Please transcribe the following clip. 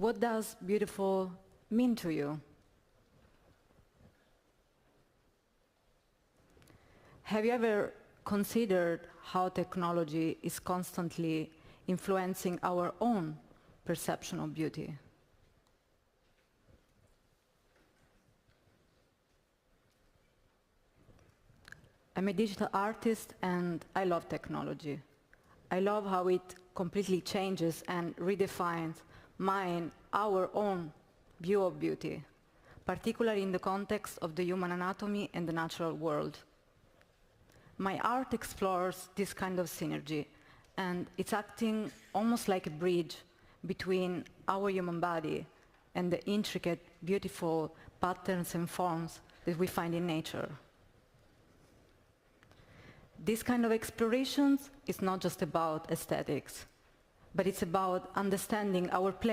What does beautiful mean to you? Have you ever considered how technology is constantly influencing our own perception of beauty? I'm a digital artist and I love technology. I love how it completely changes and redefines our own view of beauty, particularly in the context of the human anatomy and the natural world. My art explores this kind of synergy, and it's acting almost like a bridge between our human body and the intricate, beautiful patterns and forms that we find in nature. This kind of explorations is not just about aesthetics, but it's about understanding our place